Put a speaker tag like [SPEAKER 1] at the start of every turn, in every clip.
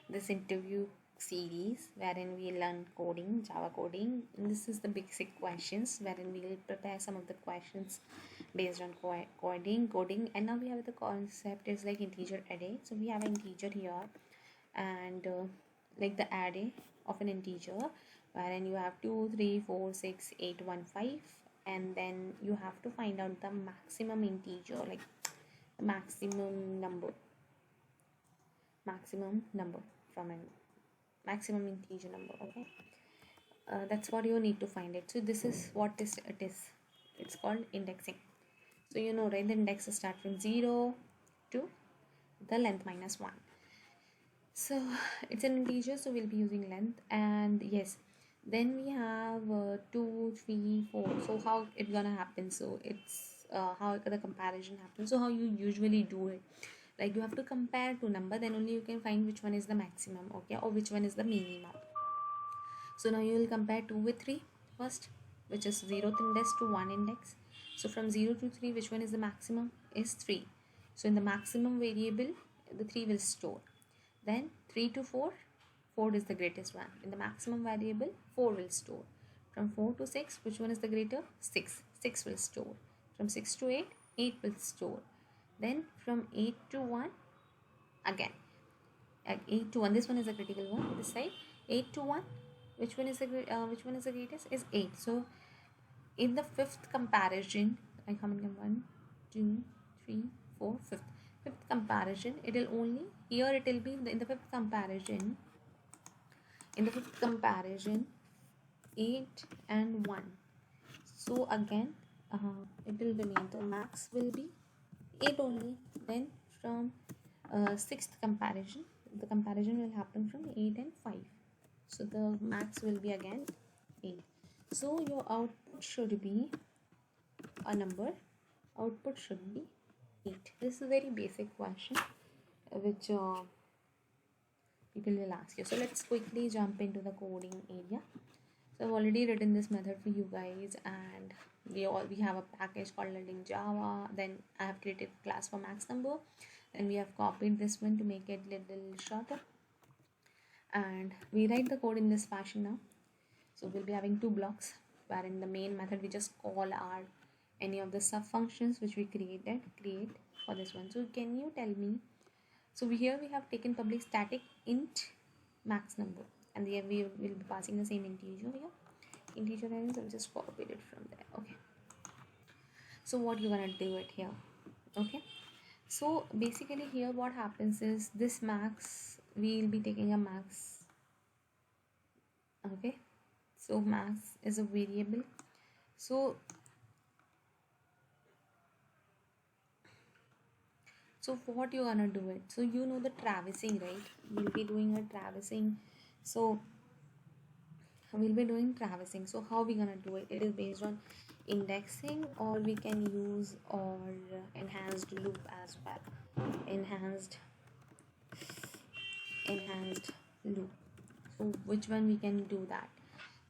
[SPEAKER 1] this interview series wherein we learn coding, Java coding. And this is the basic questions wherein we will prepare some of the questions based on coding. And now we have the concept is like integer array. So we have an integer here, and like the array of an integer wherein you have 2, 3, 4, 6, 8, 1, 5, and then you have to find out the maximum integer, like maximum number from a maximum integer number. Okay, that's what you need to find it. So this is what it is. It's called indexing. So you know, right, the index start from 0 to the length minus 1. So it's an integer, so we'll be using length. And yes, then we have 2, 3, 4. So how it gonna happen? So it's how the comparison happens. So how you usually do it, like you have to compare two number, then only you can find which one is the maximum, okay, or which one is the minimum. So now you will compare 2 with 3 first, which is 0th index to 1 index. So from 0 to 3, which one is the maximum? Is 3. So in the maximum variable, the 3 will store. Then 3 to 4, 4 is the greatest one. In the maximum variable, 4 will store. From 4 to 6, which one is the greater? 6. 6 will store. From 6 to 8, 8 will store. Then from 8 to 1, again 8 to 1, this one is a critical one, this side. 8 to 1, which one is the greatest? Is 8. So in the fifth comparison, like how many? 1, 2, 3, 4, fifth comparison, it will only, here it will be in the fifth comparison, 8 and 1. So again it will remain, the max will be 8 only. Then from sixth comparison, the comparison will happen from 8 and 5. So the max will be again 8. So your output should be a number. Output should be 8. This is a very basic question which people will ask you. So let's quickly jump into the coding area. So I've already written this method for you guys, and we have a package called learning Java. Then I have created a class for max number, and we have copied this one to make it little shorter, and we write the code in this fashion now. So we'll be having two blocks, where in the main method we just call our any of the sub functions which we create for this one. So can you tell me, so here we have taken public static int max number, and here we will be passing the same integer here, and so we just copied it from there. Okay, so what you gonna do it here? Okay, so basically here what happens is this max, we will be taking a max. Okay, so max is a variable. So what you're gonna do it, so you know the traversing, right? We'll be doing a traversing. So we'll be doing traversing. So how we gonna do it? It is based on indexing, or we can use or enhanced loop as well. Enhanced loop. So which one we can do that?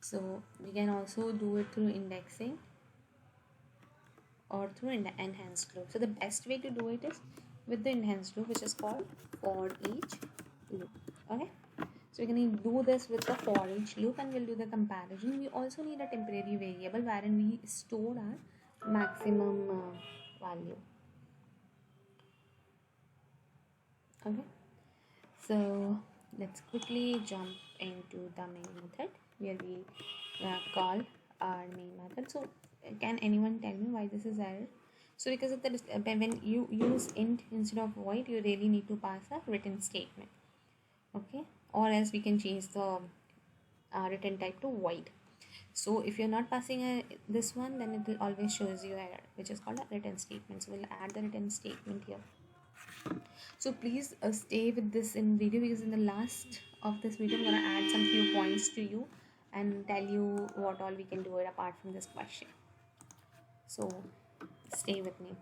[SPEAKER 1] So we can also do it through indexing or through enhanced loop. So the best way to do it is with the enhanced loop, which is called for each loop. Okay, so we're going to do this with the for each loop, and we'll do the comparison. We also need a temporary variable wherein we store our maximum value. Okay, so let's quickly jump into the main method where we call our main method. So can anyone tell me why this is error? So because of the when you use int instead of void, you really need to pass a written statement. Okay, or else we can change the return type to void. So if you're not passing this one, then it will always shows you error, which is called a return statement. So we'll add the return statement here. So please stay with this in video, because in the last of this video I'm gonna add some few points to you and tell you what all we can do it apart from this question. So stay with me.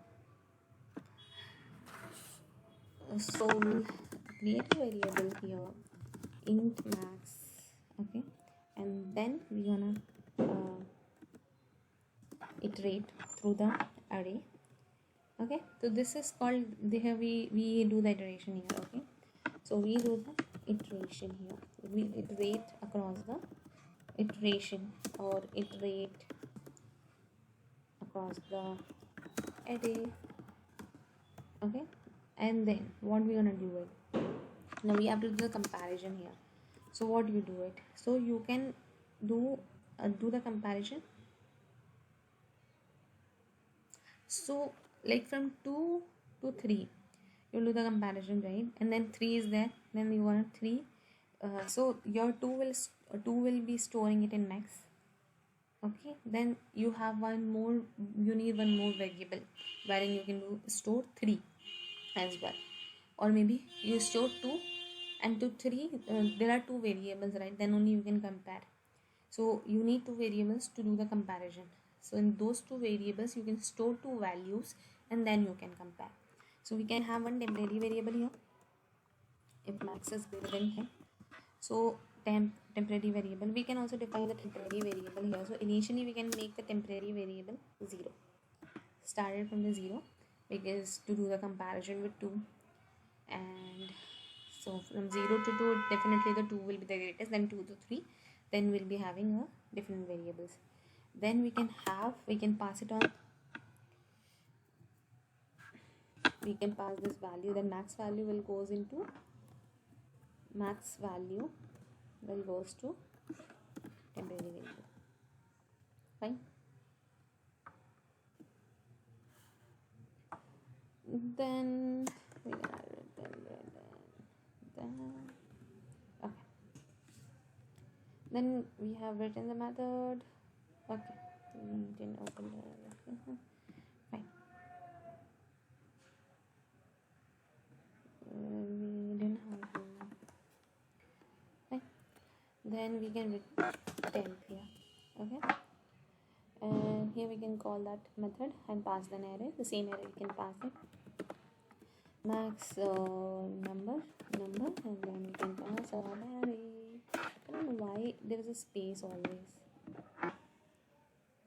[SPEAKER 1] So we'll create a variable here, int max. Okay, and then we're gonna iterate through the array. Okay, so this is called, here we do the iteration here. Okay, So we do the iteration here. We iterate across the iteration, or iterate across the array. Okay, and then what we gonna do it? Now we have to do the comparison here. So what you do it? So you can do the comparison. So like from 2 to 3, you do the comparison, right? And then 3 is there, then you want 3. So your 2 will be storing it in max. Okay, then you have one more, you need one more variable wherein you can store 3 as well, or maybe you store 2 and to 3, there are 2 variables, right? Then only you can compare. So you need 2 variables to do the comparison. So in those 2 variables you can store 2 values and then you can compare. So we can have one temporary variable here if max is greater than 10. So temporary variable, we can also define the temporary variable here. So initially we can make the temporary variable 0, started from the 0, because to do the comparison with 2. And so from 0 to 2, definitely the 2 will be the greatest, then 2 to 3, then we'll be having a different variables. Then we can pass it on, we can pass this value, then max value will goes into temporary variable. Fine. Then we gonna okay. Then we have written the method. Okay, we didn't open the fine. We didn't have to. Fine. Then we can write temp here. Okay. And here we can call that method and pass an array. The same array we can pass it. Max number, and then we can pass our array. I don't know why there is a space always.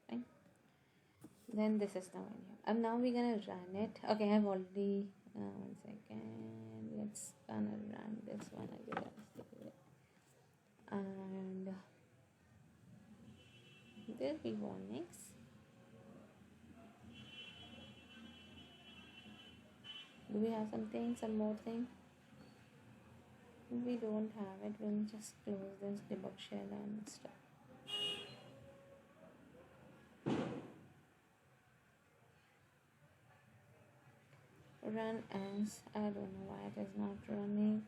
[SPEAKER 1] Fine. Then this is the one here. And now we're gonna run it. Okay, I've already 1 second. Let's gonna run this one again. And there we go next. Do we have some more thing? We don't have it. We'll just close this debug shell and stuff. Run as, I don't know why it is not running.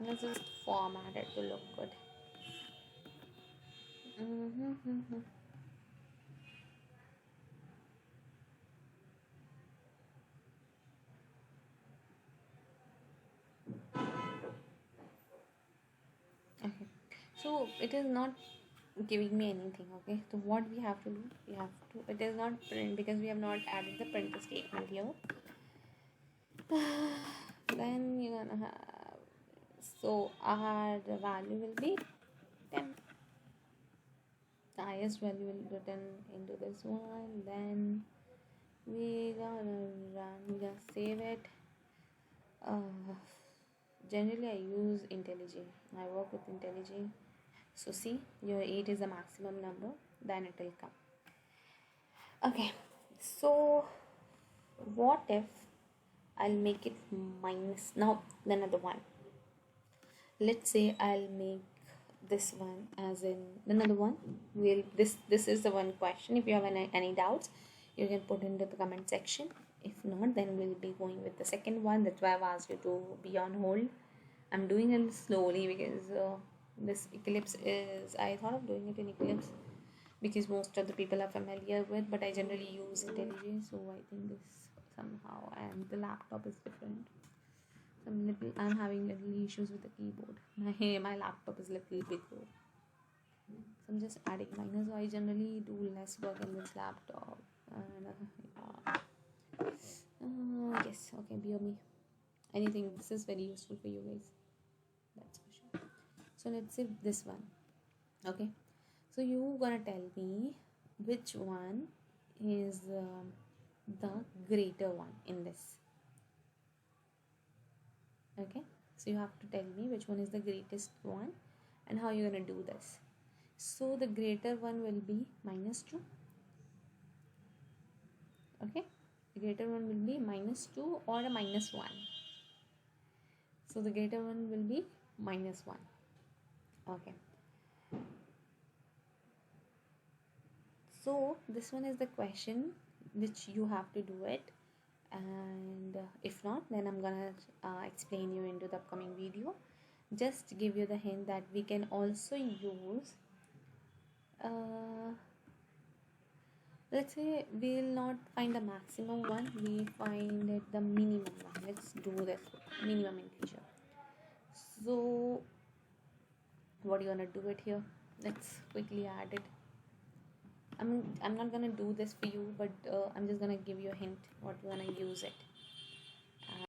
[SPEAKER 1] Let's just format it to look good. Okay, so it is not giving me anything. Okay, so what we have to do, it is not print because we have not added the print statement here. Then you're gonna have, so our value will be temp. The highest value will be written into this one. Then we gonna save it. Generally I use IntelliJ. I work with IntelliJ. So see, your 8 is the maximum number, then it will come. Okay, so what if I'll make it minus, now another one. Let's say I'll make this one as in another one. This is the one question. If you have any doubts, you can put into the comment section. If not, then we'll be going with the second one. That's why I've asked you to be on hold. I'm doing it slowly because this Eclipse is, I thought of doing it in Eclipse because most of the people are familiar with, but I generally use IntelliJ, so I think this somehow, and the laptop is different. I'm having little issues with the keyboard. My laptop is little bigger, so I'm just adding minor. So I generally do less work in this laptop. And yes, okay, bear me. Anything, this is very useful for you guys. That's for sure. So let's say this one. Okay, so you gonna tell me which one is the greater one in this. Okay, so you have to tell me which one is the greatest one and how you're gonna do this. So the greater one will be -2. Okay, the greater one will be -2 or a -1. So the greater one will be -1. Okay, so this one is the question which you have to do it, and if not, then I'm gonna explain you into the upcoming video. Just give you the hint that we can also use uh, let's say we'll not find the maximum one, we find it the minimum one. Let's do this minimum integer. So what are you gonna do it here? Let's quickly add it. I'm not gonna do this for you, but I'm just gonna give you a hint what you're gonna use it.